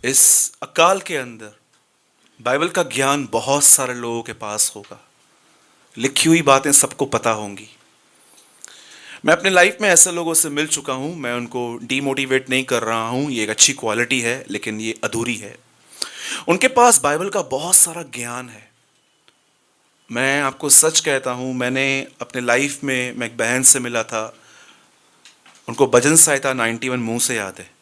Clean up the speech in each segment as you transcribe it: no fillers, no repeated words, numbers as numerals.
इस अकाल के अंदर बाइबल का ज्ञान बहुत सारे लोगों के पास होगा। लिखी हुई बातें सबको पता होंगी। मैं अपने लाइफ में ऐसे लोगों से मिल चुका हूं। मैं उनको डीमोटिवेट नहीं कर रहा हूं, ये एक अच्छी क्वालिटी है, लेकिन ये अधूरी है। उनके पास बाइबल का बहुत सारा ज्ञान है। मैं आपको सच कहता हूं, मैंने अपने लाइफ में मैं एक बहन से मिला था। उनको भजन संहिता 91 मुंह से याद है।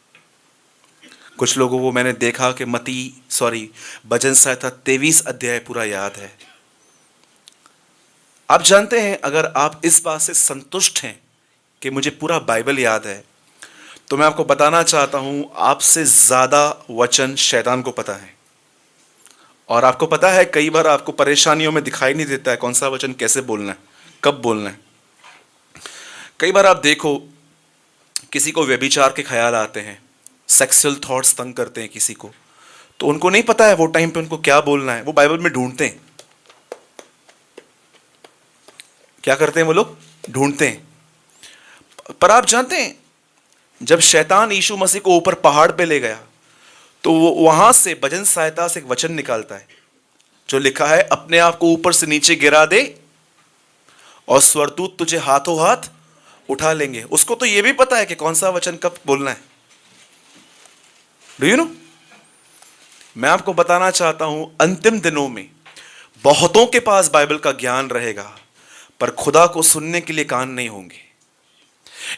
कुछ लोगों को मैंने देखा कि भजन संहिता 23 अध्याय पूरा याद है। आप जानते हैं, अगर आप इस बात से संतुष्ट हैं कि मुझे पूरा बाइबल याद है, तो मैं आपको बताना चाहता हूं, आपसे ज्यादा वचन शैतान को पता है। और आपको पता है, कई बार आपको परेशानियों में दिखाई नहीं देता है कौन सा वचन कैसे बोलना है, कब बोलना है। कई बार आप देखो, किसी को व्यभिचार के ख्याल आते हैं, सेक्सुअल थॉट्स तंग करते हैं किसी को, तो उनको नहीं पता है वो टाइम पे उनको क्या बोलना है। वो बाइबल में ढूंढते हैं। क्या करते हैं वो लोग? ढूंढते हैं। पर आप जानते हैं, जब शैतान यीशु मसीह को ऊपर पहाड़ पे ले गया, तो वो वहां से भजन संहिता से एक वचन निकालता है जो लिखा है, अपने आप को ऊपर से नीचे गिरा दे और स्वर्गदूत तुझे हाथों हाथ उठा लेंगे। उसको तो यह भी पता है कि कौन सा वचन कब बोलना है। Do you no? मैं आपको बताना चाहता हूं, अंतिम दिनों में बहुतों के पास बाइबल का ज्ञान रहेगा, पर खुदा को सुनने के लिए कान नहीं होंगे।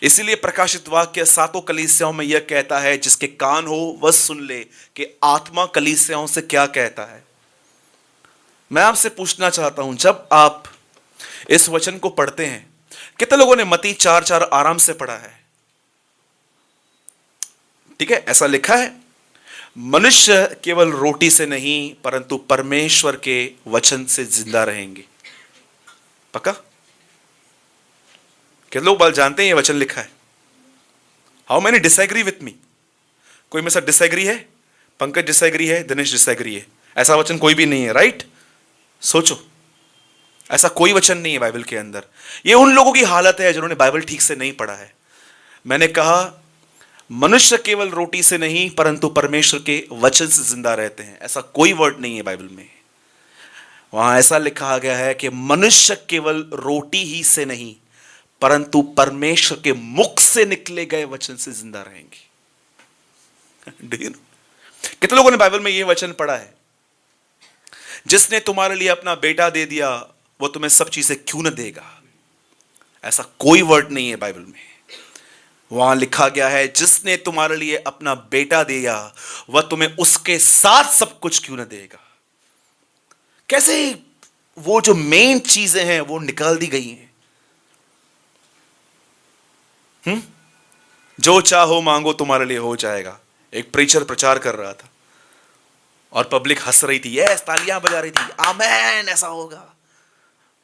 इसीलिए प्रकाशित वाक्य 7 कलीसियाओं में यह कहता है, जिसके कान हो वह सुन ले कि आत्मा कलीसियाओं से क्या कहता है। मैं आपसे पूछना चाहता हूं, जब आप इस वचन को पढ़ते हैं, कितने लोगों ने मत्ती 4:4 आराम से पढ़ा है? ठीक है, ऐसा लिखा है, मनुष्य केवल रोटी से नहीं परंतु परमेश्वर के वचन से जिंदा रहेंगे। पक्का? कितने लोग बाल जानते हैं ये वचन लिखा है? How many disagree with me? कोई मेरे साथ डिसएग्री है? पंकज डिसएग्री है, दिनेश डिसएग्री है। ऐसा वचन कोई भी नहीं है, राइट? सोचो, ऐसा कोई वचन नहीं है बाइबल के अंदर। ये उन लोगों की हालत है जिन्होंने बाइबल ठीक से नहीं पढ़ा है। मैंने कहा, मनुष्य केवल रोटी से नहीं परंतु परमेश्वर के वचन से जिंदा रहते हैं। ऐसा कोई वर्ड नहीं है बाइबल में। वहां ऐसा लिखा गया है कि मनुष्य केवल रोटी ही से नहीं परंतु परमेश्वर के मुख से निकले गए वचन से जिंदा रहेंगे। कितने लोगों ने बाइबल में यह वचन पढ़ा है, जिसने तुम्हारे लिए अपना बेटा दे दिया वो तुम्हें सब चीजें क्यों न देगा? ऐसा कोई वर्ड नहीं है बाइबल में। वहां लिखा गया है, जिसने तुम्हारे लिए अपना बेटा दिया वह तुम्हें उसके साथ सब कुछ क्यों न देगा। कैसे वो जो मेन चीजें हैं वो निकाल दी गई हैं। जो चाहो मांगो तुम्हारे लिए हो जाएगा। एक प्रीचर प्रचार कर रहा था और पब्लिक हंस रही थी, यस, तालियां बजा रही थी, आमेन, ऐसा होगा।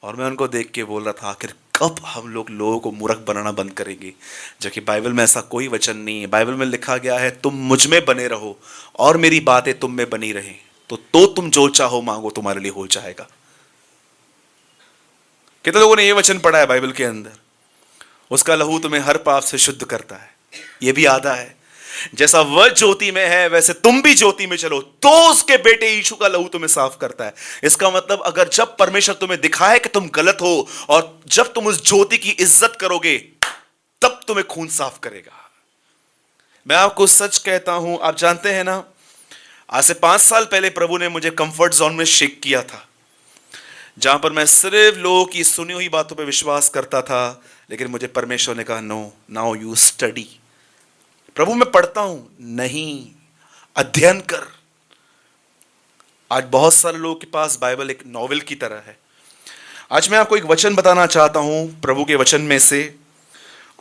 और मैं उनको देख के बोल रहा था, आखिर कब हम लोगों को मूर्ख बनाना बंद करेंगे? जबकि बाइबल में ऐसा कोई वचन नहीं है। बाइबल में लिखा गया है, तुम मुझ में बने रहो और मेरी बातें तुम में बनी रहें, तो तुम जो चाहो मांगो तुम्हारे लिए हो जाएगा। कितने लोगों ने यह वचन पढ़ा है बाइबल के अंदर? उसका लहू तुम्हें हर पाप से शुद्ध करता है। यह भी आधा है, जैसा वह ज्योति में है वैसे तुम भी ज्योति में चलो, तो उसके बेटे यीशु का लहू तुम्हें साफ करता है। इसका मतलब, अगर जब परमेश्वर तुम्हें दिखाए कि तुम गलत हो और जब तुम उस ज्योति की इज्जत करोगे, तब तुम्हें खून साफ करेगा। मैं आपको सच कहता हूं, आप जानते हैं ना, आज से 5 साल पहले प्रभु ने मुझे कंफर्ट जोन में शेक किया था, जहां पर मैं सिर्फ लोगों की सुनी हुई बातों पर विश्वास करता था। लेकिन मुझे परमेश्वर ने कहा, नो, नाउ यू स्टडी। प्रभु मैं पढ़ता हूं, नहीं, अध्ययन कर। आज बहुत सारे लोगों के पास बाइबल एक नॉवेल की तरह है। आज मैं आपको एक वचन बताना चाहता हूं प्रभु के वचन में से,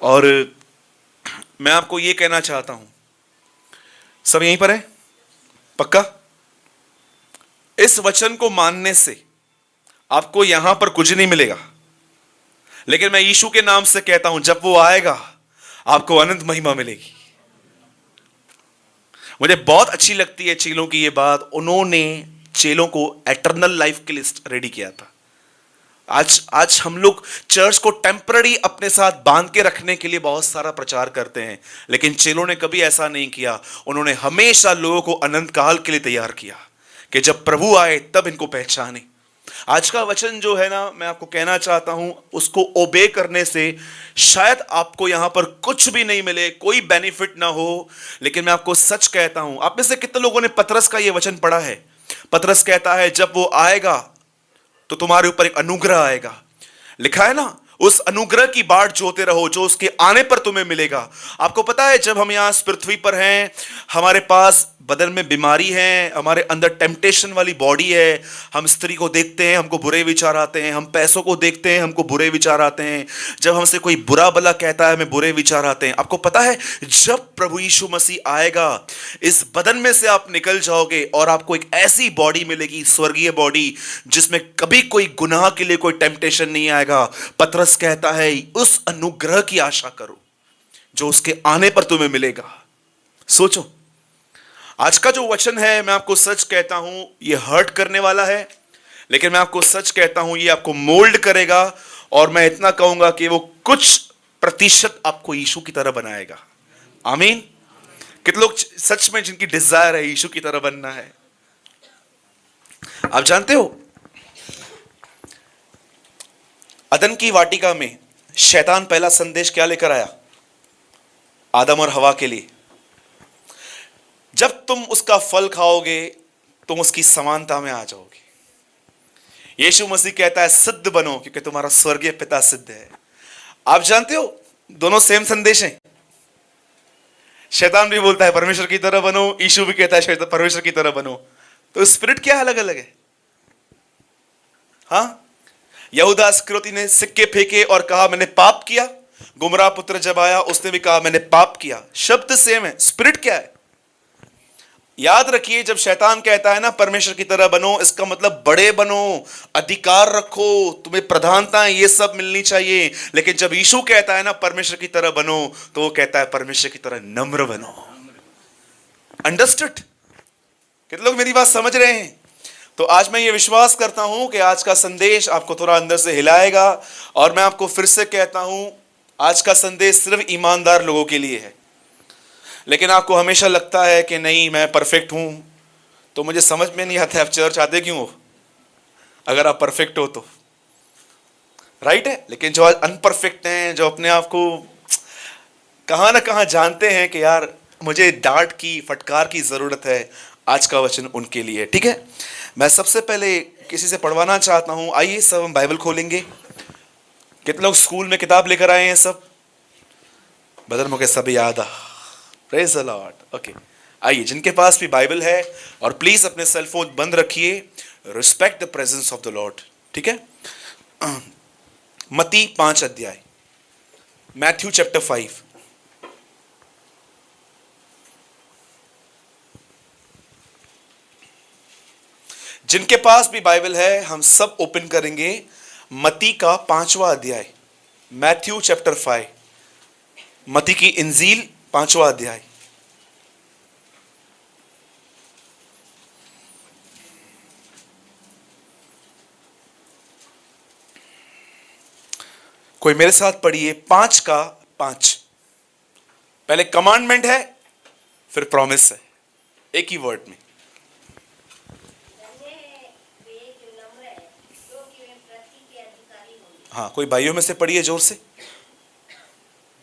और मैं आपको यह कहना चाहता हूं, सब यहीं पर है? पक्का? इस वचन को मानने से आपको यहां पर कुछ नहीं मिलेगा, लेकिन मैं यीशु के नाम से कहता हूं, जब वो आएगा आपको अनंत महिमा मिलेगी। मुझे बहुत अच्छी लगती है चेलों की ये बात। उन्होंने चेलों को एटर्नल लाइफ के लिए रेडी किया था। आज आज हम लोग चर्च को टेम्पररी अपने साथ बांध के रखने के लिए बहुत सारा प्रचार करते हैं, लेकिन चेलों ने कभी ऐसा नहीं किया। उन्होंने हमेशा लोगों को अनंत काल के लिए तैयार किया कि जब प्रभु आए तब इनको पहचाने। आज का वचन जो है ना, मैं आपको कहना चाहता हूं, उसको ओबे करने से शायद आपको यहां पर कुछ भी नहीं मिले, कोई बेनिफिट ना हो, लेकिन मैं आपको सच कहता हूं। आप में से कितने लोगों ने पतरस का यह वचन पढ़ा है? पतरस कहता है जब वो आएगा तो तुम्हारे ऊपर एक अनुग्रह आएगा। लिखा है ना, उस अनुग्रह की बाट जोते रहो जो उसके आने पर तुम्हें मिलेगा। आपको पता है, जब हम यहां इस पृथ्वी पर हैं, हमारे पास बदन में बीमारी है, हमारे अंदर टेम्पटेशन वाली बॉडी है। हम स्त्री को देखते हैं, हमको बुरे विचार आते हैं। हम पैसों को देखते हैं, हमको बुरे विचार आते हैं। जब हमसे कोई बुरा भला कहता है, हमें बुरे विचार आते हैं। आपको पता है, जब प्रभु यीशु मसीह आएगा, इस बदन में से आप निकल जाओगे और आपको एक ऐसी बॉडी मिलेगी, स्वर्गीय बॉडी, जिसमें कभी कोई गुनाह के लिए कोई टेम्पटेशन नहीं आएगा। पतरस कहता है उस अनुग्रह की आशा करो जो उसके आने पर तुम्हें मिलेगा। सोचो, आज का जो वचन है, मैं आपको सच कहता हूं, ये हर्ट करने वाला है, लेकिन मैं आपको सच कहता हूं, ये आपको मोल्ड करेगा। और मैं इतना कहूंगा कि वो कुछ प्रतिशत आपको यीशु की तरह बनाएगा। आमीन। कितने लोग सच में जिनकी डिजायर है यीशु की तरह बनना है? आप जानते हो, अदन की वाटिका में शैतान पहला संदेश क्या लेकर आया आदम और हवा के लिए? जब तुम उसका फल खाओगे तुम उसकी समानता में आ जाओगे। यीशु मसीह कहता है सिद्ध बनो क्योंकि तुम्हारा स्वर्गीय पिता सिद्ध है। आप जानते हो, दोनों सेम संदेश हैं। शैतान भी बोलता है परमेश्वर की तरह बनो, यीशु भी कहता है परमेश्वर की तरह बनो। तो स्पिरिट क्या अलग अलग है? हाँ, यहूदा इस्करियोती ने सिक्के फेंके और कहा मैंने पाप किया। गुमराह पुत्र जब आया उसने भी कहा मैंने पाप किया। शब्द सेम है, स्पिरिट क्या है? याद रखिए, जब शैतान कहता है ना परमेश्वर की तरह बनो, इसका मतलब बड़े बनो, अधिकार रखो, तुम्हें प्रधानता ये सब मिलनी चाहिए। लेकिन जब यीशु कहता है ना परमेश्वर की तरह बनो, तो वो कहता है परमेश्वर की तरह नम्र बनो। अंडरस्टूड? कितने लोग मेरी बात समझ रहे हैं? तो आज मैं ये विश्वास करता हूं कि आज का संदेश आपको थोड़ा अंदर से हिलाएगा। और मैं आपको फिर से कहता हूं, आज का संदेश सिर्फ ईमानदार लोगों के लिए है। लेकिन आपको हमेशा लगता है कि नहीं मैं परफेक्ट हूं, तो मुझे समझ में नहीं आता आप चर्च आते क्यों हो, अगर आप परफेक्ट हो तो। राइट है? लेकिन जो आज अनपरफेक्ट हैं, जो अपने आप को कहां ना कहां जानते हैं कि यार मुझे डांट की, फटकार की जरूरत है, आज का वचन उनके लिए। ठीक है, मैं सबसे पहले किसी से पढ़वाना चाहता हूं। आइए सब हम बाइबल खोलेंगे। कितने लोग स्कूल में किताब लेकर आए हैं? सब बदल मुझे सब याद आ। Praise the Lord. ओके, आइए जिनके पास भी बाइबल है, और प्लीज अपने सेल फोन बंद रखिए। Respect the presence of the Lord. ठीक है, मत्ती 5 अध्याय, मैथ्यू चैप्टर 5। जिनके पास भी बाइबल है हम सब ओपन करेंगे मत्ती का 5वां अध्याय, मैथ्यू चैप्टर 5, मत्ती की इंजील 5वां अध्याय। कोई मेरे साथ पढ़िए 5 का 5। पहले कमांडमेंट है, फिर प्रॉमिस है, एक ही वर्ड में। हाँ, कोई भाइयों में से पढ़िए जोर से।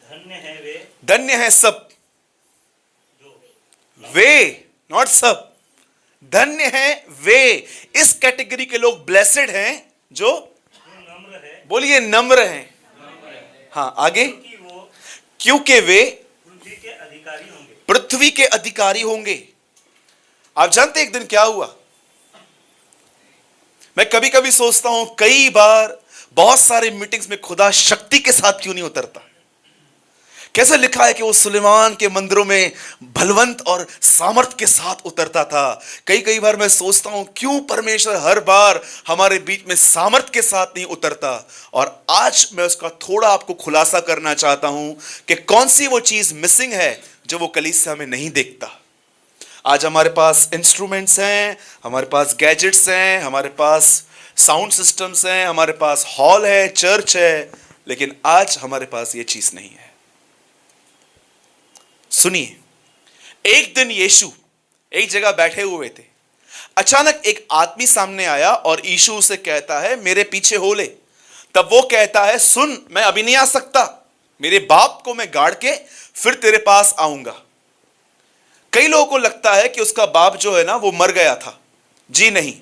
धन्य है वे, धन्य है सब, वे नॉट सब, धन्य है वे। इस कैटेगरी के लोग ब्लेसेड हैं जो नम्र है, बोलिए नम्र हैं। हाँ, आगे, क्योंकि वे पृथ्वी के अधिकारी होंगे। पृथ्वी के अधिकारी होंगे। आप जानते एक दिन क्या हुआ? मैं कभी कभी सोचता हूं, कई बार बहुत सारे मीटिंग्स में खुदा शक्ति के साथ क्यों नहीं उतरता? कैसे लिखा है कि वो सुलेमान के मंदिरों में बलवंत और सामर्थ के साथ उतरता था। कई बार मैं सोचता हूं क्यों परमेश्वर हर बार हमारे बीच में सामर्थ के साथ नहीं उतरता। और आज मैं उसका थोड़ा आपको खुलासा करना चाहता हूं कि कौन सी वो चीज मिसिंग है जो वो कलीसिया में नहीं देखता। आज हमारे पास इंस्ट्रूमेंट्स हैं, हमारे पास गैजेट्स हैं, हमारे पास साउंड सिस्टम्स हैं, हमारे पास हॉल है, चर्च है, लेकिन आज हमारे पास ये चीज नहीं है। सुनिए, एक दिन यीशु एक जगह बैठे हुए थे। अचानक एक आदमी सामने आया और यीशु उसे कहता है, मेरे पीछे हो ले। तब वो कहता है, सुन, मैं अभी नहीं आ सकता, मेरे बाप को मैं गाड़ के फिर तेरे पास आऊंगा। कई लोगों को लगता है कि उसका बाप जो है ना वो मर गया था। जी नहीं,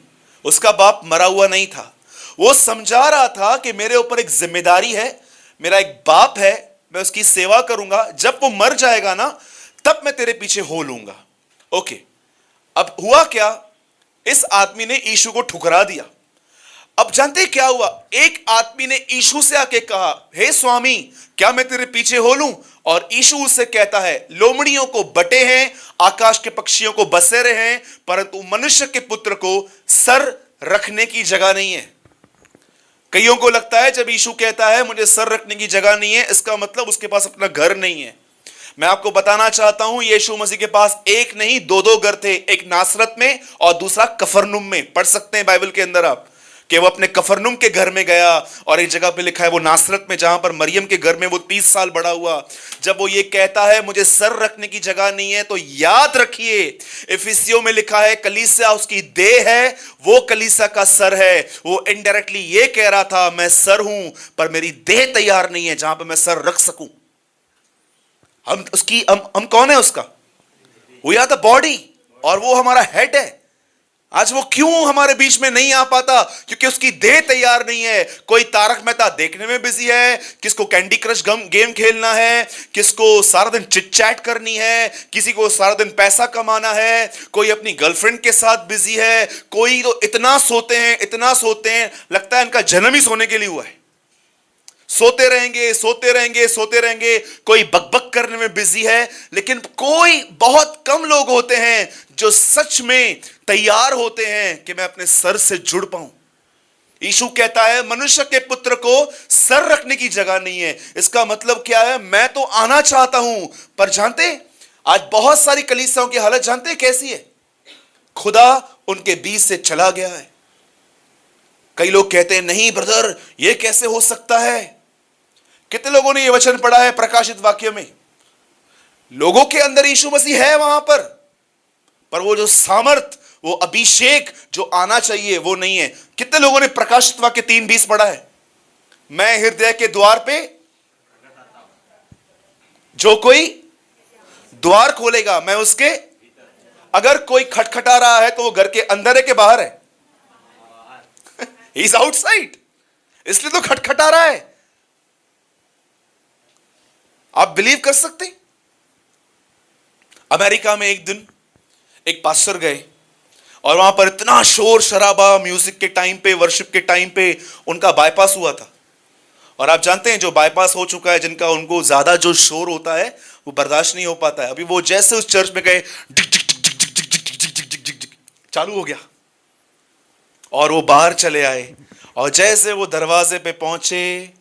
उसका बाप मरा हुआ नहीं था। वो समझा रहा था कि मेरे ऊपर एक जिम्मेदारी है, मेरा एक बाप है, मैं उसकी सेवा करूंगा, जब वो मर जाएगा ना तब मैं तेरे पीछे हो लूंगा। ओके, अब हुआ क्या, इस आदमी ने यीशु को ठुकरा दिया। अब जानते क्या हुआ, एक आदमी ने यीशु से आके कहा, हे स्वामी, क्या मैं तेरे पीछे हो लूं? और यीशु उससे कहता है, लोमड़ियों को बटे हैं, आकाश के पक्षियों को बसेरे हैं, परंतु मनुष्य के पुत्र को सर रखने की जगह नहीं है। कईयों को लगता है जब यीशु कहता है मुझे सर रखने की जगह नहीं है, इसका मतलब उसके पास अपना घर नहीं है। मैं आपको बताना चाहता हूं, यीशु मसीह के पास एक नहीं दो घर थे, एक नासरत में और दूसरा कफरनुम में। पढ़ सकते हैं बाइबल के अंदर आप कि वो अपने कफरनुम के घर में गया, और एक जगह पे लिखा है वो नासरत में, जहां पर मरियम के घर में वो 30 साल बड़ा हुआ। जब वो ये कहता है मुझे सर रखने की जगह नहीं है, तो याद रखिए इफिसियों में लिखा है कलीसिया उसकी देह है, वो कलीसिया का सर है। वो इनडायरेक्टली ये कह रहा था मैं सर हूं, पर मेरी देह तैयार नहीं है जहां पर मैं सर रख सकूं। हम कौन है उसका? वी आर द बॉडी, और वो हमारा हेड है। आज वो क्यों हमारे बीच में नहीं आ पाता? क्योंकि उसकी देह तैयार नहीं है। कोई तारक मेहता देखने में बिजी है, किसको कैंडी क्रश गेम खेलना है, किसको सारा दिन चिट चैट करनी है, किसी को सारा दिन पैसा कमाना है, कोई अपनी गर्लफ्रेंड के साथ बिजी है, कोई तो इतना सोते हैं लगता है इनका जन्म ही सोने के लिए हुआ है। सोते रहेंगे। कोई बकबक करने में बिजी है, लेकिन कोई बहुत कम लोग होते हैं जो सच में तैयार होते हैं कि मैं अपने सर से जुड़ पाऊं। यीशु कहता है मनुष्य के पुत्र को सर रखने की जगह नहीं है। इसका मतलब क्या है? मैं तो आना चाहता हूं, पर जानते आज बहुत सारी कलीसियाओं की हालत जानते हैं कैसी है? खुदा उनके बीच से चला गया है। कई लोग कहते हैं नहीं ब्रदर, यह कैसे हो सकता है? कितने लोगों ने यह वचन पढ़ा है प्रकाशित वाक्य में? लोगों के अंदर यीशु मसीह है वहां पर वो जो सामर्थ, वो अभिषेक जो आना चाहिए वो नहीं है। कितने लोगों ने प्रकाशित वाक्य 3:20 पढ़ा है? मैं हृदय के द्वार पे, जो कोई द्वार खोलेगा मैं उसके। अगर कोई खटखटा रहा है तो वो घर के अंदर है कि बाहर है? ही इज आउटसाइड, इसलिए तो खटखटा रहा है। आप बिलीव कर सकते हैं? अमेरिका में एक दिन एक पास्टर गए और वहां पर इतना शोर शराबा, म्यूजिक के टाइम पे, वर्शिप के टाइम पे उनका बाईपास हुआ था। और आप जानते हैं जो बाईपास हो चुका है, जिनका उनको ज्यादा जो शोर होता है वो बर्दाश्त नहीं हो पाता है। अभी वो जैसे उस चर्च में गए, चालू हो गया और वो बाहर चले आए। और जैसे वो दरवाजे पे पहुंचे,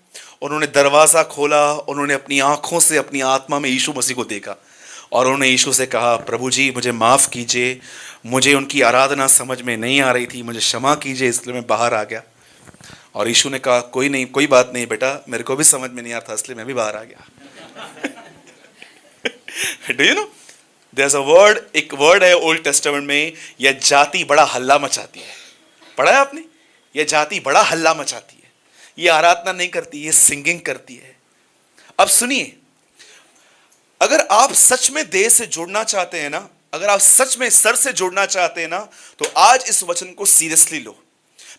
उन्होंने दरवाजा खोला, उन्होंने अपनी आंखों से अपनी आत्मा में यीशु मसीह को देखा और उन्होंने यीशु से कहा, प्रभु जी मुझे माफ कीजिए, मुझे उनकी आराधना समझ में नहीं आ रही थी, मुझे क्षमा कीजिए, इसलिए मैं बाहर आ गया। और यीशु ने कहा, कोई नहीं, कोई बात नहीं बेटा, मेरे को भी समझ में नहीं आ रहा था, इसलिए मैं भी बाहर आ गया। Do you know there is a word, एक वर्ड है ओल्ड टेस्टामेंट में, यह जाति बड़ा हल्ला मचाती है। पढ़ा है आपने? यह जाति बड़ा हल्ला मचाती है, ये आराधना नहीं करती, ये सिंगिंग करती है। अब सुनिए, अगर आप सच में देह से जुड़ना चाहते हैं ना, अगर आप सच में सर से जुड़ना चाहते हैं ना, तो आज इस वचन को सीरियसली लो।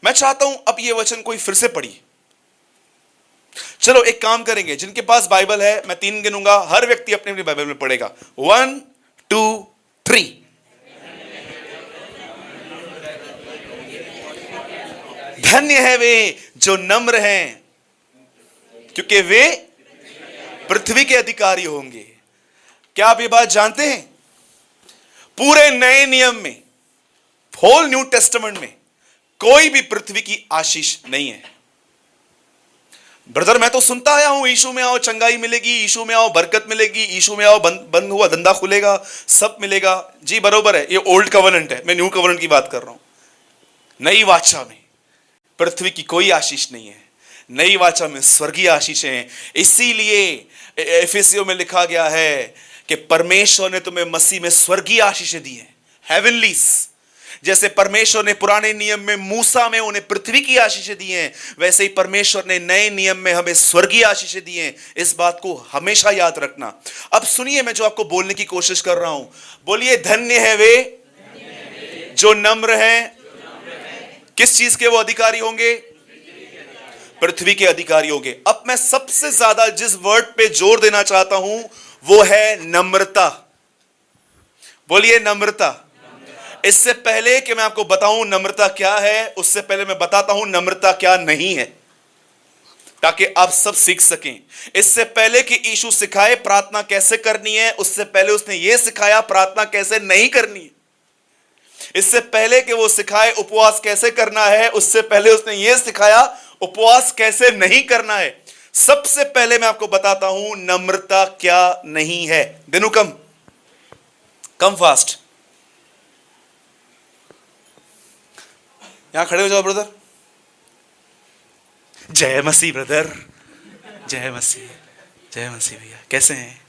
मैं चाहता हूं अब ये वचन कोई फिर से पढ़िए। चलो एक काम करेंगे, जिनके पास बाइबल है मैं 3 गिनूंगा, हर व्यक्ति अपनी अपनी बाइबल में पढ़ेगा। 1 2 3। धन्य है वे जो नम्र हैं, क्योंकि वे पृथ्वी के अधिकारी होंगे। क्या आप ये बात जानते हैं? पूरे नए नियम में, होल न्यू टेस्टामेंट में कोई भी पृथ्वी की आशीष नहीं है। ब्रदर मैं तो सुनता आया हूं, यीशु में आओ चंगाई मिलेगी, यीशु में आओ बरकत मिलेगी, यीशु में आओ बंद हुआ धंधा खुलेगा, सब मिलेगा। जी बरोबर है, ये ओल्ड कवर्नेंट है, मैं न्यू कवर्नेंट की बात कर रहा हूं। नई वाचा में पृथ्वी की कोई आशीष नहीं है, नई वाचा में स्वर्गीय आशीषें हैं। इसीलिए एफेसियों में लिखा गया है कि परमेश्वर ने तुम्हें मसीह में स्वर्गीय आशीषें दी हैं, हेवनलीज। जैसे परमेश्वर ने पुराने नियम में मूसा में उन्हें पृथ्वी की आशीषें दी हैं, वैसे ही परमेश्वर ने नए नियम में हमें स्वर्गीय आशीषें दी हैं। इस बात को हमेशा याद रखना। अब सुनिए, मैं जो आपको बोलने की कोशिश कर रहा हूं, बोलिए, धन्य है वे जो नम्र हैं। किस चीज के वो अधिकारी होंगे? पृथ्वी के अधिकारी होंगे। अब मैं सबसे ज्यादा जिस वर्ड पे जोर देना चाहता हूं वो है नम्रता। बोलिए, नम्रता। इससे पहले कि मैं आपको बताऊं नम्रता क्या है, उससे पहले मैं बताता हूं नम्रता क्या नहीं है, ताकि आप सब सीख सकें। इससे पहले कि यीशु सिखाए प्रार्थना कैसे करनी है, उससे पहले उसने यह सिखाया प्रार्थना कैसे नहीं करनी है। इससे पहले कि वो सिखाए उपवास कैसे करना है, उससे पहले उसने यह सिखाया उपवास कैसे नहीं करना है। सबसे पहले मैं आपको बताता हूं नम्रता क्या नहीं है। दिनू कम फास्ट, यहां खड़े हो जाओ ब्रदर। जय मसीह ब्रदर, जय मसीह, जय मसीह भैया, कैसे हैं?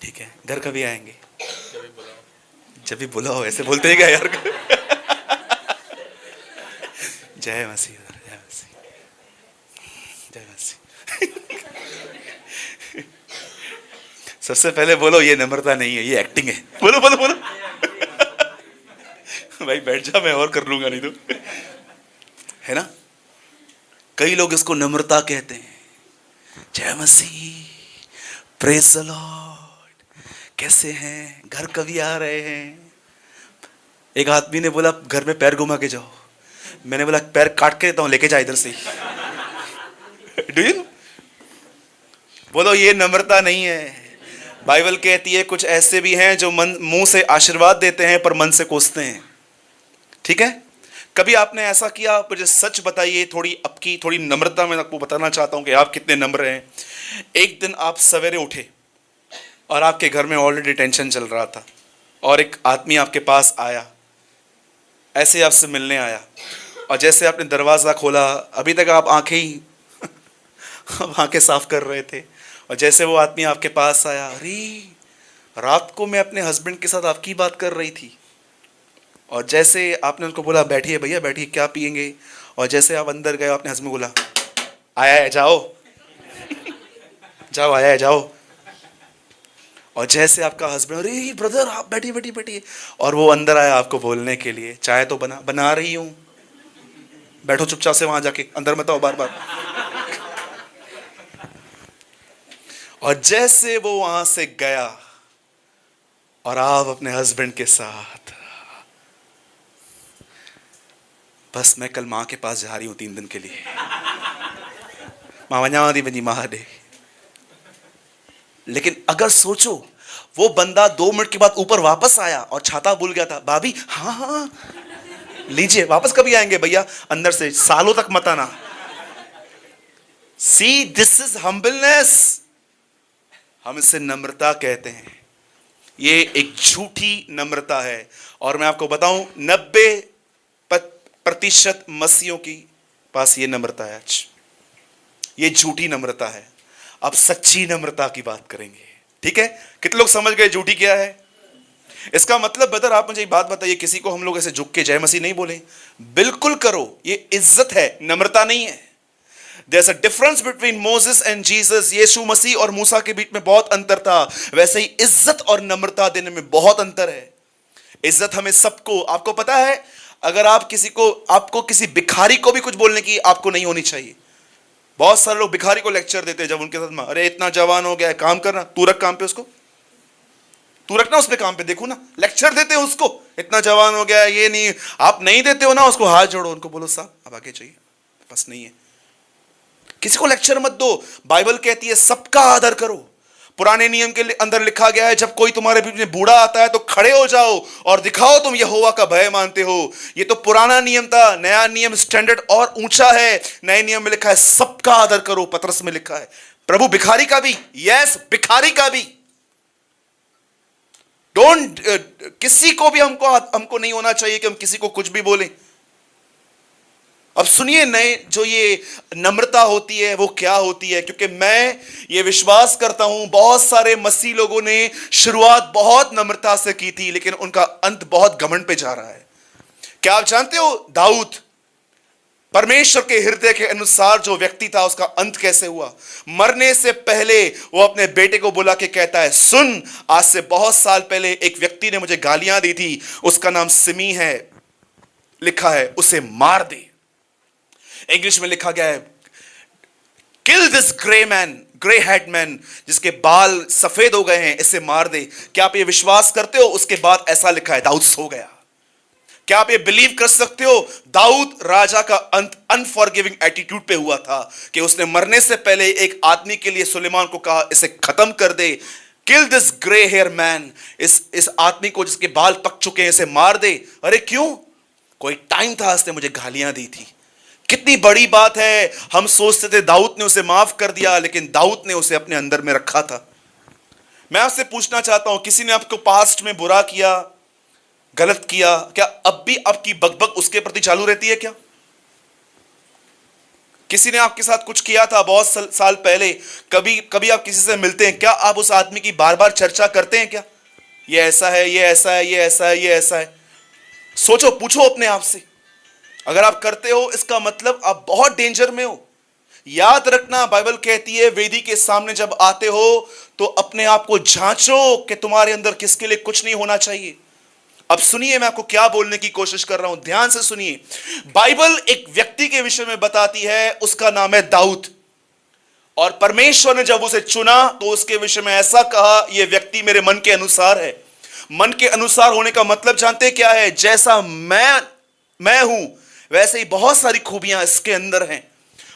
ठीक है। घर कभी आएंगे? जब भी बुलाओ, ऐसे बोलते हैं क्या यार? जय मसीह, जय मसीह, जय मसीह। सबसे पहले बोलो ये नम्रता नहीं है, ये एक्टिंग है। बोलो बोलो बोलो। भाई बैठ जा, मैं और कर लूंगा नहीं तो, है ना? कई लोग इसको नम्रता कहते हैं। जय मसीह, प्रेज द लॉर्ड, कैसे हैं? घर कभी आ रहे हैं? एक आदमी ने बोला घर में पैर घुमा के जाओ। मैंने बोला पैर काट के देता हूं, लेके जा इधर से ही। Do you? बोलो ये नम्रता नहीं है। बाइबल कहती है कुछ ऐसे भी हैं जो मुंह से आशीर्वाद देते हैं पर मन से कोसते हैं। ठीक है? कभी आपने ऐसा किया? मुझे सच बताइए, थोड़ी नम्रता में आपको बताना चाहता हूं कि आप कितने नम्र हैं। एक दिन आप सवेरे उठे और आपके घर में ऑलरेडी टेंशन चल रहा था, और एक आदमी आपके पास आया, ऐसे आपसे मिलने आया, और जैसे आपने दरवाज़ा खोला, अभी तक आप आंखें साफ कर रहे थे, और जैसे वो आदमी आपके पास आया, अरे रात को मैं अपने हस्बैंड के साथ आपकी बात कर रही थी, और जैसे आपने उनको बोला बैठिए भैया बैठिए, क्या पियेंगे, और जैसे आप अंदर गए आपने हस्बैंड बोला आया है जाओ, जाओ आया है जाओ, और जैसे आपका हस्बैंड अरे ब्रदर आप बैठिए बैठिए बैठिए, और वो अंदर आया आपको बोलने के लिए चाय तो बना रही हूं, बैठो चुपचाप से वहां जाके, अंदर मत आओ बार बार। और जैसे वो वहां से गया और आप अपने हस्बैंड के साथ, बस मैं कल मां के पास जा रही हूं 3 दिन के लिए, मावन्यादी बनी महादे। लेकिन अगर सोचो वो बंदा 2 मिनट के बाद ऊपर वापस आया और छाता भूल गया था, भाभी हाँ लीजिए, वापस कभी आएंगे भैया, अंदर से सालों तक मत आना। सी दिस इज हम्बलनेस, हम इसे नम्रता कहते हैं। ये एक झूठी नम्रता है, और मैं आपको बताऊं 90% मसीहों की पास ये नम्रता है। आज ये झूठी नम्रता है। अब सच्ची नम्रता की बात करेंगे। ठीक है? कितने लोग समझ गए झूठी क्या है? इसका मतलब ब्रदर आप मुझे एक बात बताइए, किसी को हम लोग ऐसे झुक के जय मसीह नहीं बोले, बिल्कुल करो, ये इज्जत है, नम्रता नहीं है। There's a difference between Moses and Jesus. यीशु मसीह और मूसा के बीच में बहुत अंतर था, वैसे ही इज्जत और नम्रता देने में बहुत अंतर है। इज्जत हमें सबको, आपको पता है, अगर आपको किसी भिखारी को भी कुछ बोलने की आपको नहीं होनी चाहिए। बहुत सारे लोग भिखारी को लेक्चर देते हैं जब उनके साथ में, अरे इतना जवान हो गया है, काम करना, तू रख काम पे उसको, तू रखना उस पे काम पे, देखो ना लेक्चर देते हैं उसको, इतना जवान हो गया है, ये नहीं, आप नहीं देते हो ना उसको, हाथ जोड़ो, उनको बोलो साहब अब आगे चाहिए, बस नहीं है। किसी को लेक्चर मत दो। बाइबल कहती है सबका आदर करो। पुराने नियम के अंदर लिखा गया है जब कोई तुम्हारे बीच में बूढ़ा आता है तो खड़े हो जाओ और दिखाओ तुम यहोवा का भय मानते हो। ये तो पुराना नियम था, नया नियम स्टैंडर्ड और ऊंचा है। नए नियम में लिखा है सबका आदर करो, पतरस में लिखा है। प्रभु भिखारी का भी, यस भिखारी का भी। डोंट किसी को भी हमको नहीं होना चाहिए कि हम किसी को कुछ भी बोलें। अब अब सुनिए नए जो ये नम्रता होती है वो क्या होती है, क्योंकि मैं ये विश्वास करता हूं बहुत सारे मसीह लोगों ने शुरुआत बहुत नम्रता से की थी, लेकिन उनका अंत बहुत घमंड पे जा रहा है। क्या आप जानते हो दाऊद परमेश्वर के हृदय के अनुसार जो व्यक्ति था, उसका अंत कैसे हुआ? मरने से पहले वो अपने बेटे को बुला के कहता है, सुन, आज से बहुत साल पहले एक व्यक्ति ने मुझे गालियां दी थी, उसका नाम सिमी है, लिखा है, उसे मार दे। इंग्लिश में लिखा गया है, किल this grey man, grey head man, जिसके बाल सफेद हो गए हैं, इसे मार दे। क्या आप ये विश्वास करते हो? उसके बाद ऐसा लिखा है, दाऊद सो गया। क्या आप ये बिलीव कर सकते हो? दाऊद राजा का अंत अनफॉरगिविंग एटीट्यूड पे हुआ था कि उसने मरने से पहले एक आदमी के लिए सुलेमान को कहा, इसे खत्म कर दे, kill this grey hair man, इस आदमी को जिसके बाल पक चुके हैं, इसे मार दे। अरे क्यों? कोई टाइम था उसने मुझे गालियां दी थी। कितनी बड़ी बात है। हम सोचते थे दाऊद ने उसे माफ कर दिया, लेकिन दाऊद ने उसे अपने अंदर में रखा था। मैं आपसे पूछना चाहता हूं, किसी ने आपको पास्ट में बुरा किया, गलत किया, क्या अब भी आपकी बकबक उसके प्रति चालू रहती है क्या? किसी ने आपके साथ कुछ किया था बहुत साल पहले, कभी आप किसी से मिलते हैं, क्या आप उस आदमी की बार बार चर्चा करते हैं क्या? ये ऐसा है, ये ऐसा है, ये ऐसा है, ये ऐसा है। सोचो, पूछो अपने आप से। अगर आप करते हो, इसका मतलब आप बहुत डेंजर में हो। याद रखना, बाइबल कहती है वेदी के सामने जब आते हो तो अपने आप को जांचो कि तुम्हारे अंदर किसके लिए कुछ नहीं होना चाहिए। अब सुनिए, मैं आपको क्या बोलने की कोशिश कर रहा हूं, ध्यान से सुनिए। बाइबल एक व्यक्ति के विषय में बताती है, उसका नाम है दाऊद। और परमेश्वर ने जब उसे चुना तो उसके विषय में ऐसा कहा, यह व्यक्ति मेरे मन के अनुसार है। मन के अनुसार होने का मतलब जानते क्या है? जैसा मैं हूं वैसे ही बहुत सारी खूबियां इसके अंदर हैं।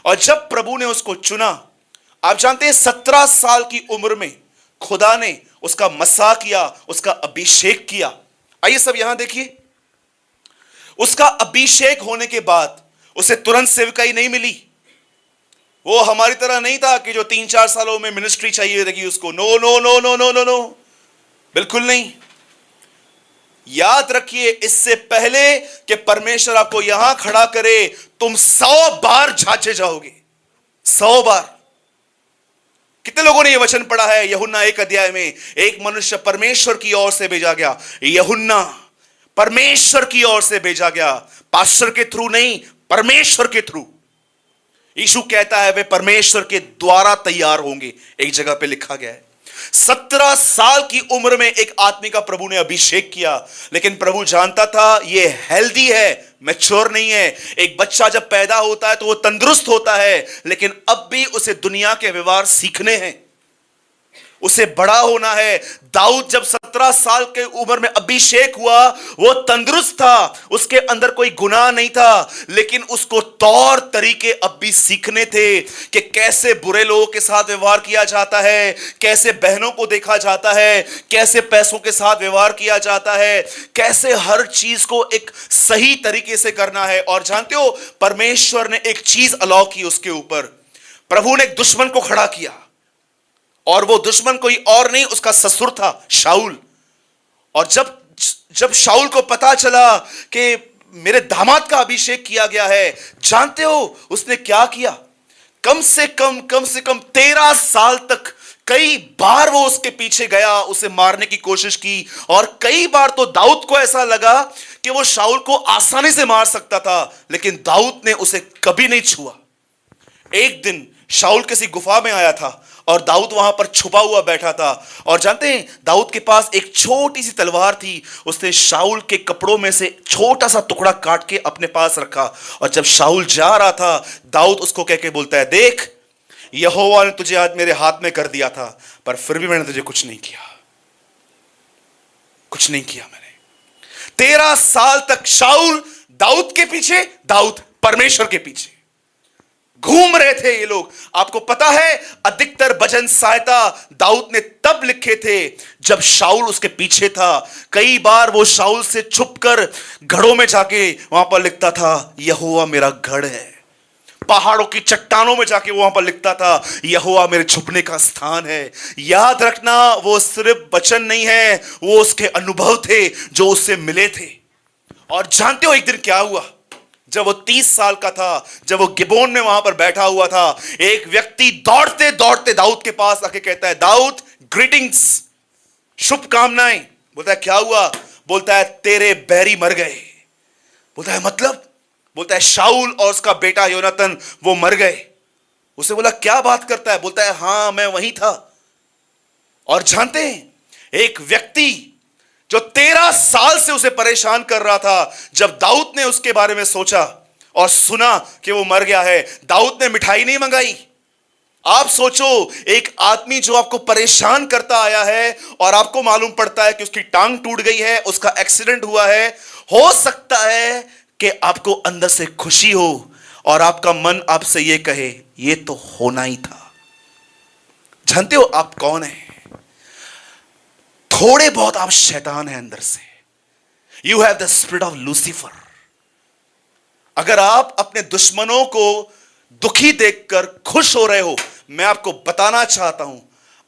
और जब प्रभु ने उसको चुना, आप जानते हैं 17 साल की उम्र में खुदा ने उसका मसा किया, उसका अभिषेक किया। आइए सब यहां देखिए, उसका अभिषेक होने के बाद उसे तुरंत सेवकाई नहीं मिली। वो हमारी तरह नहीं था कि जो 3-4 सालों में मिनिस्ट्री चाहिए रहेगी उसको। No no no no no no no, बिल्कुल नहीं। याद रखिए, इससे पहले कि परमेश्वर आपको यहां खड़ा करे, तुम 100 बार जांचे जाओगे, 100 बार। कितने लोगों ने यह वचन पढ़ा है? यूहन्ना 1 अध्याय में एक मनुष्य परमेश्वर की ओर से भेजा गया। यूहन्ना परमेश्वर की ओर से भेजा गया, पास्टर के थ्रू नहीं, परमेश्वर के थ्रू। यीशु कहता है वे परमेश्वर के द्वारा तैयार होंगे, एक जगह पे लिखा गया है। 17 साल की उम्र में एक आदमी का प्रभु ने अभिषेक किया, लेकिन प्रभु जानता था यह हेल्दी है, मैच्योर नहीं है। एक बच्चा जब पैदा होता है तो वो तंदुरुस्त होता है, लेकिन अब भी उसे दुनिया के व्यवहार सीखने हैं, उसे बड़ा होना है। दाऊद जब 17 साल के उम्र में अभिषेक हुआ, वो तंदुरुस्त था, उसके अंदर कोई गुनाह नहीं था, लेकिन उसको तौर तरीके अब भी सीखने थे कि कैसे बुरे लोगों के साथ व्यवहार किया जाता है, कैसे बहनों को देखा जाता है, कैसे पैसों के साथ व्यवहार किया जाता है, कैसे हर चीज को एक सही तरीके से करना है। और जानते हो, परमेश्वर ने एक चीज अलाउ की उसके ऊपर। प्रभु ने एक दुश्मन को खड़ा किया, और वो दुश्मन कोई और नहीं, उसका ससुर था शाऊल। और जब शाऊल को पता चला कि मेरे दामाद का अभिषेक किया गया है, जानते हो उसने क्या किया? कम से कम 13 साल तक कई बार वो उसके पीछे गया, उसे मारने की कोशिश की। और कई बार तो दाऊद को ऐसा लगा कि वो शाऊल को आसानी से मार सकता था, लेकिन दाऊद ने उसे कभी नहीं छुआ। एक दिन शाऊल किसी गुफा में आया था और दाऊद वहां पर छुपा हुआ बैठा था। और जानते हैं, दाऊद के पास एक छोटी सी तलवार थी। उसने शाऊल के कपड़ों में से छोटा सा टुकड़ा काट के अपने पास रखा, और जब शाऊल जा रहा था, दाऊद उसको कह के बोलता है, देख, यहोवा ने तुझे आज मेरे हाथ में कर दिया था, पर फिर भी मैंने तुझे कुछ नहीं किया, कुछ नहीं किया मैंने। 13 साल तक शाऊल दाऊद के पीछे, दाऊद परमेश्वर के पीछे घूम रहे थे ये लोग। आपको पता है, अधिकतर भजन सहायता दाऊद ने तब लिखे थे जब शाऊल उसके पीछे था। कई बार वो शाऊल से छुपकर घड़ों में जाके वहां पर लिखता था, यहोवा मेरा गढ़ है। पहाड़ों की चट्टानों में जाके वहां पर लिखता था, यहोवा मेरे छुपने का स्थान है। याद रखना, वो सिर्फ वचन नहीं है, वो उसके अनुभव थे जो उससे मिले थे। और जानते हो एक दिन क्या हुआ? जब वो 30 साल का था, जब वो गिबोन में वहां पर बैठा हुआ था, एक व्यक्ति दौड़ते दौड़ते दाऊद के पास आके कहता है, दाऊद ग्रीटिंग्स, शुभकामनाएं। बोलता है क्या हुआ? बोलता है तेरे बैरी मर गए। बोलता है मतलब? बोलता है शाऊल और उसका बेटा योनातन वो मर गए। उसे बोला क्या बात करता है? बोलता है हां मैं वहीं था। और जानते हैं, एक व्यक्ति जो 13 साल से उसे परेशान कर रहा था, जब दाऊद ने उसके बारे में सोचा और सुना कि वो मर गया है, दाऊद ने मिठाई नहीं मंगाई। आप सोचो, एक आदमी जो आपको परेशान करता आया है और आपको मालूम पड़ता है कि उसकी टांग टूट गई है, उसका एक्सीडेंट हुआ है, हो सकता है कि आपको अंदर से खुशी हो और आपका मन आपसे यह कहे यह तो होना ही था। जानते हो आप कौन है? थोड़े बहुत आप शैतान हैं अंदर से। You have the spirit of Lucifer. अगर आप अपने दुश्मनों को दुखी देखकर खुश हो रहे हो, मैं आपको बताना चाहता हूं,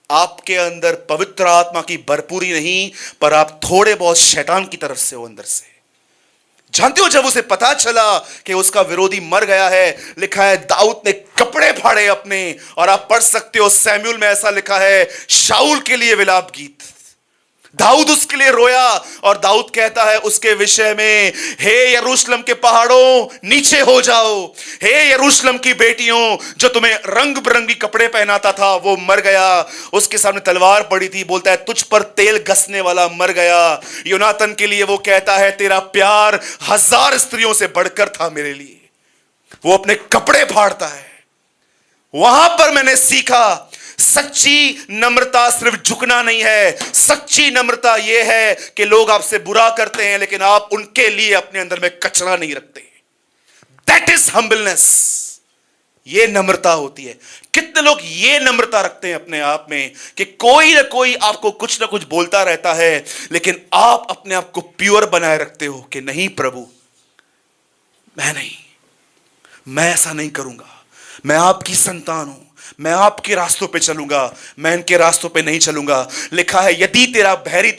आपके अंदर पवित्र आत्मा की भरपूरी नहीं, पर आप थोड़े बहुत शैतान की तरफ से हो अंदर से। जानते हो, जब उसे पता चला कि उसका विरोधी मर गया है, लिखा है दाऊद ने कपड़े फाड़े अपने, और आप पढ़ सकते हो सैमुएल में ऐसा लिखा है, शाऊल के लिए विलाप गीत, दाऊद उसके लिए रोया। और दाऊद कहता है उसके विषय में, हे यरूशलेम के पहाड़ों नीचे हो जाओ, हे यरूशलेम की बेटियों जो तुम्हें रंग बिरंगी कपड़े पहनाता था वो मर गया, उसके सामने तलवार पड़ी थी। बोलता है तुझ पर तेल घसने वाला मर गया। योनातन के लिए वो कहता है तेरा प्यार 1000 स्त्रियों से बढ़कर था मेरे लिए। वो अपने कपड़े फाड़ता है। वहां पर मैंने सीखा, सच्ची नम्रता सिर्फ झुकना नहीं है, सच्ची नम्रता यह है कि लोग आपसे बुरा करते हैं लेकिन आप उनके लिए अपने अंदर में कचरा नहीं रखते। That is humbleness. ये नम्रता होती है। कितने लोग ये नम्रता रखते हैं अपने आप में कि कोई ना कोई आपको कुछ ना कुछ बोलता रहता है, लेकिन आप अपने आप को प्योर बनाए रखते हो कि नहीं प्रभु, मैं ऐसा नहीं करूंगा, मैं आपकी संतान हूं, मैं आपके रास्तों पे चलूंगा, मैं इनके रास्तों पे नहीं चलूंगा। लिखा है यदि तेरा बहरी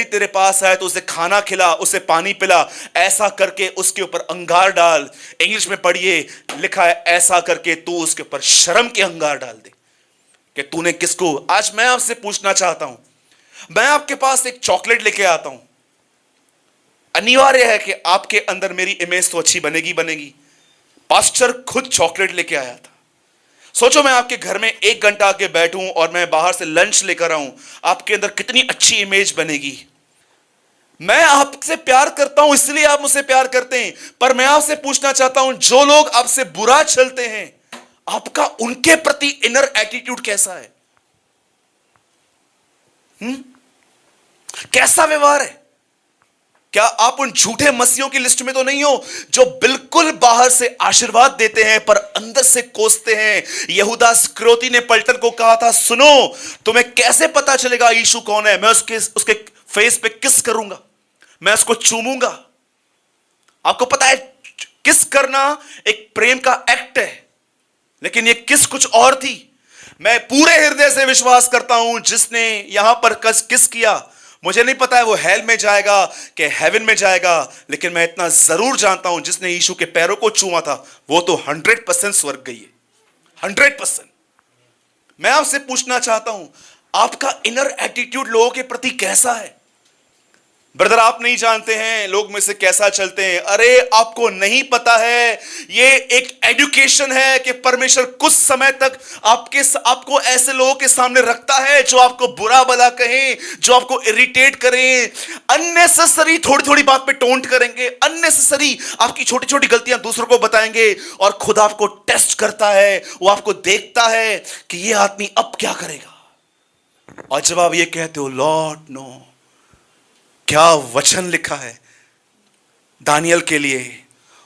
तेरे पास आए तो उसे खाना खिला, उसे पानी पिला, ऐसा करके उसके ऊपर अंगार डाल। इंग्लिश में पढ़िए, लिखा है ऐसा करके तू उसके ऊपर शर्म के अंगार डाल दे कि तूने किसको। आज मैं आपसे पूछना चाहता हूं, मैं आपके पास एक चॉकलेट लेके आता हूं, अनिवार्य है कि आपके अंदर मेरी इमेज तो अच्छी बनेगी। पास्टर खुद चॉकलेट लेके आया था। सोचो मैं आपके घर में 1 घंटा आके बैठूं और मैं बाहर से लंच लेकर आऊं, आपके अंदर कितनी अच्छी इमेज बनेगी। मैं आपसे प्यार करता हूं इसलिए आप मुझसे प्यार करते हैं, पर मैं आपसे पूछना चाहता हूं, जो लोग आपसे बुरा चलते हैं, आपका उनके प्रति इनर एटीट्यूड कैसा है? कैसा व्यवहार है? क्या आप उन झूठे मसीहों की लिस्ट में तो नहीं हो जो बिल्कुल बाहर से आशीर्वाद देते हैं पर अंदर से कोसते हैं? यहूदा इस्करियोती ने पलटन को कहा था, सुनो तुम्हें कैसे पता चलेगा यीशु कौन है? मैं उसके फेस पे किस करूंगा, मैं उसको चूमूंगा। आपको पता है किस करना एक प्रेम का एक्ट है, लेकिन ये किस कुछ और थी। मैं पूरे हृदय से विश्वास करता हूं जिसने यहां पर किस किया, मुझे नहीं पता है वो हेल में जाएगा कि हेवन में जाएगा, लेकिन मैं इतना जरूर जानता हूं जिसने यीशु के पैरों को छुआ था वो तो 100% स्वर्ग गई है, 100%। मैं आपसे पूछना चाहता हूं, आपका इनर एटीट्यूड लोगों के प्रति कैसा है? ब्रदर आप नहीं जानते हैं लोग में से कैसा चलते हैं। अरे आपको नहीं पता है, ये एक एजुकेशन है कि परमेश्वर कुछ समय तक आपको ऐसे लोगों के सामने रखता है जो आपको बुरा भला कहें, जो आपको इरिटेट करें, अननेसेसरी थोड़ी थोड़ी बात पे टोंट करेंगे, अननेसेसरी आपकी छोटी छोटी गलतियां दूसरों को बताएंगे, और खुद आपको टेस्ट करता है, वो आपको देखता है कि ये आदमी अब क्या करेगा। और जब आप ये कहते हो लॉर्ड नो, क्या वचन लिखा है दानियल के लिए,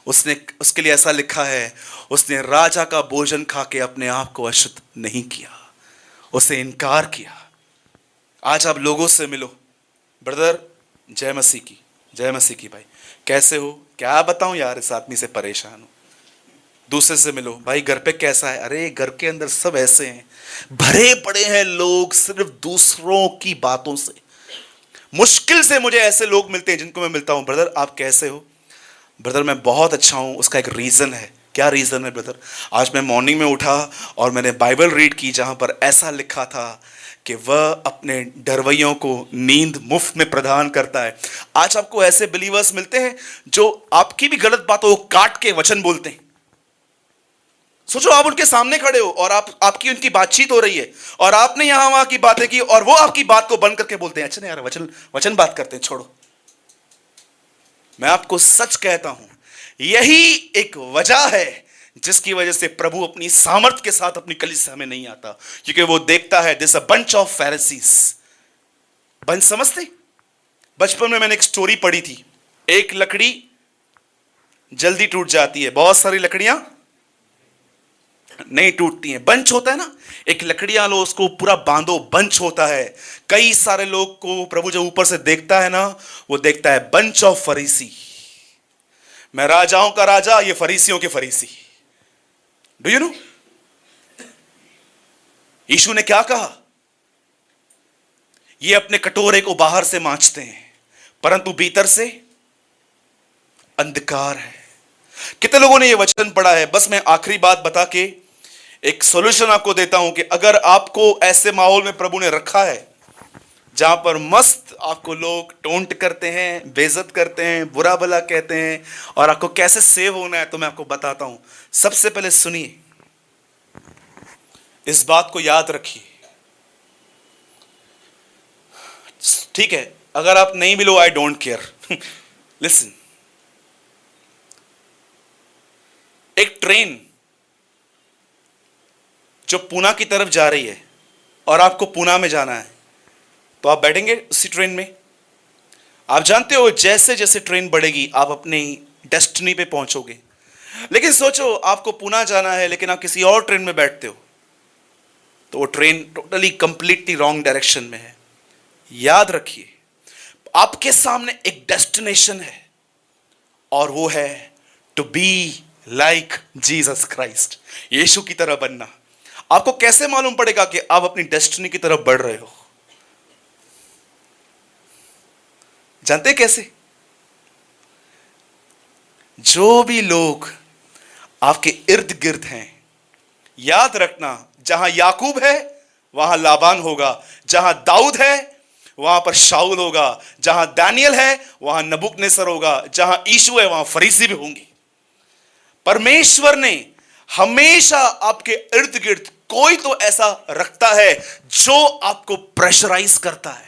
उसके लिए ऐसा लिखा है, उसने राजा का भोजन खा के अपने आप को अशुद्ध नहीं किया, उसे इनकार किया। आज आप लोगों से मिलो, ब्रदर जय मसीह की भाई, कैसे हो? क्या बताऊं यार, इस आदमी से परेशान हूं। दूसरे से मिलो, भाई घर पे कैसा है? अरे घर के अंदर सब ऐसे हैं, भरे पड़े हैं लोग सिर्फ दूसरों की बातों से। मुश्किल से मुझे ऐसे लोग मिलते हैं जिनको मैं मिलता हूं, ब्रदर आप कैसे हो? ब्रदर मैं बहुत अच्छा हूं। उसका एक रीजन है। क्या रीजन है ब्रदर? आज मैं मॉर्निंग में उठा और मैंने बाइबल रीड की जहां पर ऐसा लिखा था कि वह अपने डरवैयों को नींद मुफ्त में प्रदान करता है। आज आपको ऐसे बिलीवर्स मिलते हैं जो आपकी भी गलत बातों को काट के वचन बोलते हैं। सोचो आप उनके सामने खड़े हो और आपकी उनकी बातचीत हो रही है और आपने यहां वहां की बातें की और वो आपकी बात को बंद करके बोलते हैं अच्छा नहीं यार, वचन वचन बात करते हैं, छोड़ो। मैं आपको सच कहता हूं, यही एक वजह है जिसकी वजह से प्रभु अपनी सामर्थ के साथ अपनी कलीसिया में नहीं आता, क्योंकि वो देखता है this a bunch of Pharisees. Bunch समझते? बचपन में मैंने एक स्टोरी पढ़ी थी। एक लकड़ी जल्दी टूट जाती है, बहुत सारी लकड़ियां नहीं टूटती हैं। बंच होता है ना, एक लकड़ियां लो उसको पूरा बांधो, बंच होता है। कई सारे लोग को प्रभु जब ऊपर से देखता है ना, वो देखता है बंच ऑफ फरीसी। मैं राजाओं का राजा, ये फरीसियों के फरीसी। डू यू नो यीशु ने क्या कहा? ये अपने कटोरे को बाहर से मांजते हैं परंतु भीतर से अंधकार है। कितने लोगों ने ये वचन पढ़ा है? बस मैं आखिरी बात बता के एक सॉल्यूशन आपको देता हूं कि अगर आपको ऐसे माहौल में प्रभु ने रखा है जहां पर मस्त आपको लोग टोंट करते हैं, बेइज्जत करते हैं, बुरा भला कहते हैं और आपको कैसे सेव होना है, तो मैं आपको बताता हूं। सबसे पहले सुनिए, इस बात को याद रखिए, ठीक है? अगर आप नहीं मिलो, आई डोंट केयर। लिसन, एक ट्रेन जो पूना की तरफ जा रही है और आपको पूना में जाना है, तो आप बैठेंगे उसी ट्रेन में। आप जानते हो जैसे जैसे ट्रेन बढ़ेगी आप अपनी डेस्टिनी पे पहुंचोगे। लेकिन सोचो आपको पूना जाना है लेकिन आप किसी और ट्रेन में बैठते हो, तो वो train totally completely wrong direction में है। याद रखिए, आपके सामने एक डेस्टिनेशन है और वो है to be like Jesus Christ, यीशु की तरह बनना। आपको कैसे मालूम पड़ेगा कि आप अपनी डेस्टिनी की तरफ बढ़ रहे हो? जानते कैसे? जो भी लोग आपके इर्द गिर्द हैं, याद रखना, जहां याकूब है वहां लाबान होगा, जहां दाऊद है वहां पर शाऊल होगा, जहां दानियल है वहां नबूकदनेस्सर होगा, जहां यीशु है वहां फरीसी भी होंगे। परमेश्वर ने हमेशा आपके इर्द गिर्द कोई तो ऐसा रखता है जो आपको प्रेशराइज करता है,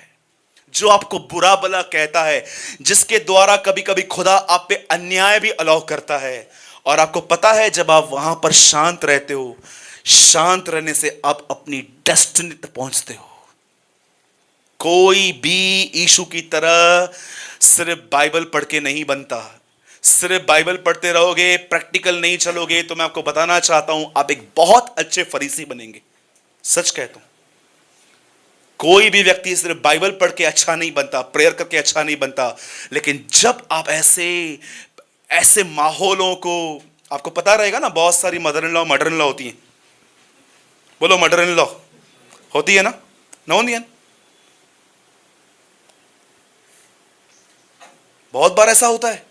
जो आपको बुरा भला कहता है, जिसके द्वारा कभी कभी खुदा आप पे अन्याय भी अलाउ करता है। और आपको पता है जब आप वहां पर शांत रहते हो, शांत रहने से आप अपनी डेस्टिनी तक पहुंचते हो। कोई भी यीशु की तरह सिर्फ बाइबल पढ़ के नहीं बनता। सिर्फ बाइबल पढ़ते रहोगे, प्रैक्टिकल नहीं चलोगे, तो मैं आपको बताना चाहता हूं आप एक बहुत अच्छे फरीसी बनेंगे। सच कहता हूं, कोई भी व्यक्ति सिर्फ बाइबल पढ़ के अच्छा नहीं बनता, प्रेयर करके अच्छा नहीं बनता। लेकिन जब आप ऐसे माहौलों को, आपको पता रहेगा ना, बहुत सारी मदर इन लॉ होती हैं। बोलो, मदर इन लॉ होती है ना? ना? बहुत बार ऐसा होता है।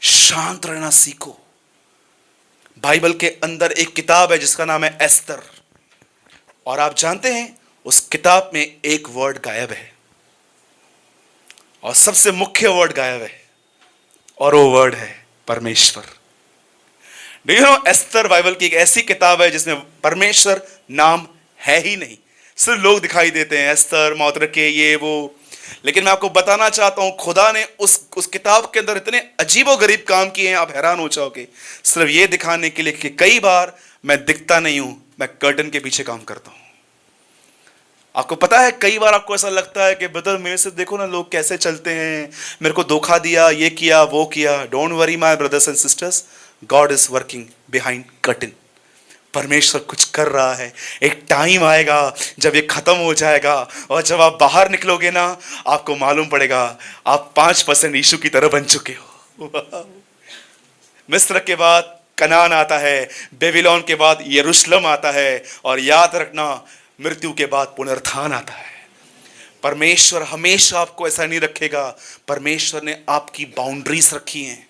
शांत रहना सीखो। बाइबल के अंदर एक किताब है जिसका नाम है एस्तर, और आप जानते हैं उस किताब में एक वर्ड गायब है, और सबसे मुख्य वर्ड गायब है, और वो वर्ड है परमेश्वर। Do you no, Esther Bible की एक ऐसी किताब है जिसमें परमेश्वर नाम है ही नहीं, सिर्फ लोग दिखाई देते हैं, एस्तर, मौद्रके, ये वो। लेकिन मैं आपको बताना चाहता हूं, खुदा ने उस किताब के अंदर इतने अजीबोगरीब काम किए हैं, आप हैरान हो जाओगे। सिर्फ ये दिखाने के लिए कि कई बार मैं दिखता नहीं हूं, मैं कर्टन के पीछे काम करता हूं। आपको पता है, कई बार आपको ऐसा लगता है कि ब्रदर मेरे से देखो ना लोग कैसे चलते हैं, मेरे को धोखा दिया, ये किया, वो किया। Don't worry my brothers and sisters, God is working behind curtain. परमेश्वर कुछ कर रहा है। एक टाइम आएगा जब ये खत्म हो जाएगा, और जब आप बाहर निकलोगे ना, आपको मालूम पड़ेगा आप 5% यीशु की तरह बन चुके हो। मिस्र के बाद कनान आता है, बेबीलोन के बाद यरूशलेम आता है, और याद रखना मृत्यु के बाद पुनरुत्थान आता है। परमेश्वर हमेशा आपको ऐसा नहीं रखेगा। परमेश्वर ने आपकी बाउंड्रीज रखी हैं।